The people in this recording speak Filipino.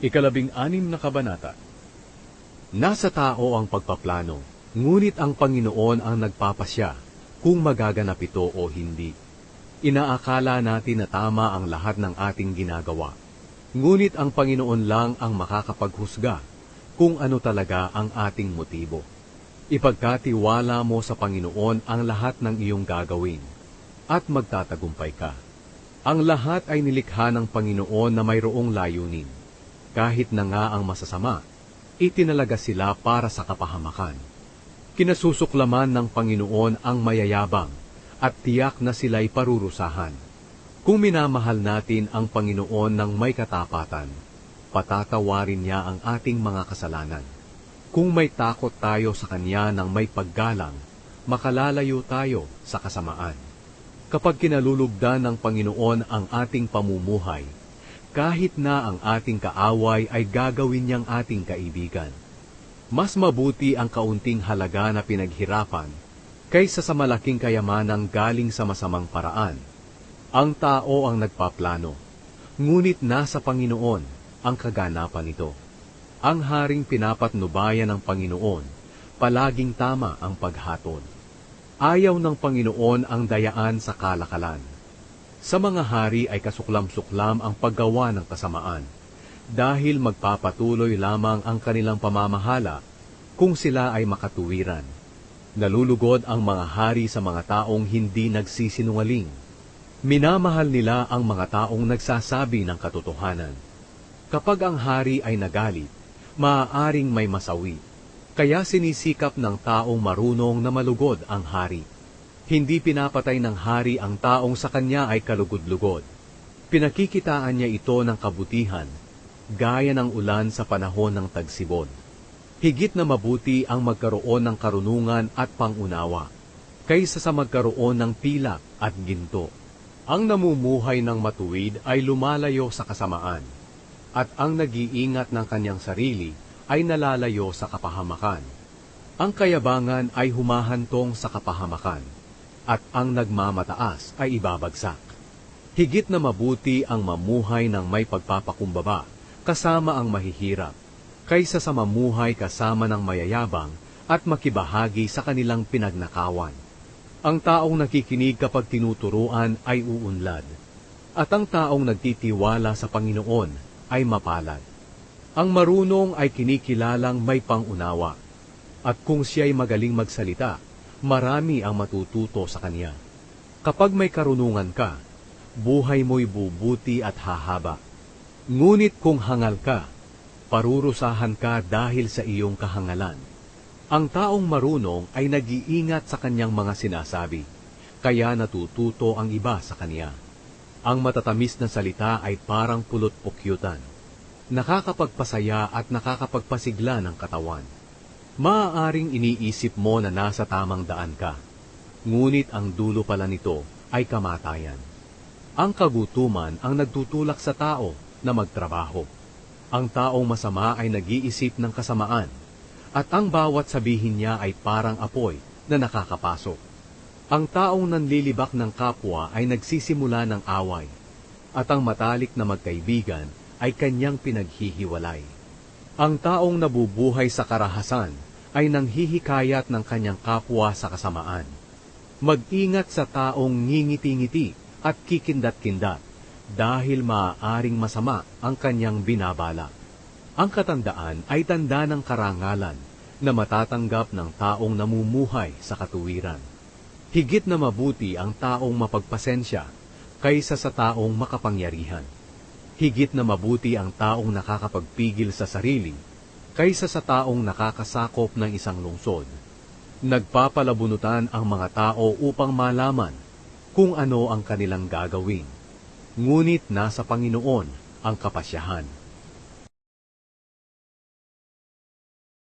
Ikalabing-anim na kabanata. Nasa tao ang pagpaplano, ngunit ang Panginoon ang nagpapasya kung magaganap ito o hindi. Inaakala natin na tama ang lahat ng ating ginagawa, ngunit ang Panginoon lang ang makakapaghusga kung ano talaga ang ating motibo. Ipagkatiwala mo sa Panginoon ang lahat ng iyong gagawin, at magtatagumpay ka. Ang lahat ay nilikha ng Panginoon na mayroong layunin. Kahit na nga ang masasama, itinalaga sila para sa kapahamakan. Kinasusuklaman ng Panginoon ang mayayabang at tiyak na sila'y parurusahan. Kung minamahal natin ang Panginoon ng may katapatan, patatawarin niya ang ating mga kasalanan. Kung may takot tayo sa Kanya ng may paggalang, makalalayo tayo sa kasamaan. Kapag kinalulugdan ng Panginoon ang ating pamumuhay, kahit na ang ating kaaway ay gagawin niyang ating kaibigan. Mas mabuti ang kaunting halaga na pinaghirapan kaysa sa malaking kayamanang galing sa masamang paraan. Ang tao ang nagpaplano, ngunit nasa Panginoon ang kaganapan nito. Ang haring pinapatnubayan ng Panginoon, palaging tama ang paghatol. Ayaw ng Panginoon ang dayaan sa kalakalan. Sa mga hari ay kasuklam-suklam ang paggawa ng kasamaan, dahil magpapatuloy lamang ang kanilang pamamahala kung sila ay makatuwiran. Nalulugod ang mga hari sa mga taong hindi nagsisinungaling. Minamahal nila ang mga taong nagsasabi ng katotohanan. Kapag ang hari ay nagalit, maaaring may masawi, kaya sinisikap ng taong marunong na malugod ang hari. Hindi pinapatay ng hari ang taong sa kanya ay kalugod-lugod. Pinakikitaan niya ito ng kabutihan, gaya ng ulan sa panahon ng tagsibon. Higit na mabuti ang magkaroon ng karunungan at pangunawa, kaysa sa magkaroon ng pilak at ginto. Ang namumuhay ng matuwid ay lumalayo sa kasamaan, at ang nag-iingat ng kanyang sarili ay nalalayo sa kapahamakan. Ang kayabangan ay humahantong sa kapahamakan, at ang nagmamataas ay ibabagsak. Higit na mabuti ang mamuhay ng may pagpapakumbaba kasama ang mahihirap, kaysa sa mamuhay kasama ng mayayabang at makibahagi sa kanilang pinagnakawan. Ang taong nakikinig kapag tinuturuan ay uunlad, at ang taong nagtitiwala sa Panginoon ay mapalad. Ang marunong ay kinikilalang may pangunawa, at kung siya'y magaling magsalita, marami ang matututo sa kanya. Kapag may karunungan ka, buhay mo'y bubuti at hahaba. Ngunit kung hangal ka, parurusahan ka dahil sa iyong kahangalan. Ang taong marunong ay nag-iingat sa kanyang mga sinasabi, kaya natututo ang iba sa kanya. Ang matatamis na salita ay parang pulot-pukyutan, nakakapagpasaya at nakakapagpasigla ng katawan. Maaaring iniisip mo na nasa tamang daan ka, ngunit ang dulo pala nito ay kamatayan. Ang kagutuman ang nagtutulak sa tao na magtrabaho. Ang taong masama ay nag-iisip ng kasamaan, at ang bawat sabihin niya ay parang apoy na nakakapasok. Ang taong nanlilibak ng kapwa ay nagsisimula ng away, at ang matalik na magkaibigan ay kanyang pinaghihiwalay. Ang taong nabubuhay sa karahasan ay nanghihikayat ng kanyang kapwa sa kasamaan. Mag-ingat sa taong ngingiti-ngiti at kikindat-kindat, dahil maaaring masama ang kanyang binabala. Ang katandaan ay tanda ng karangalan na matatanggap ng taong namumuhay sa katuwiran. Higit na mabuti ang taong mapagpasensya kaysa sa taong makapangyarihan. Higit na mabuti ang taong nakakapagpigil sa sarili kaysa sa taong nakakasakop ng isang lungsod. Nagpapalabunutan ang mga tao upang malaman kung ano ang kanilang gagawin, ngunit nasa Panginoon ang kapasyahan.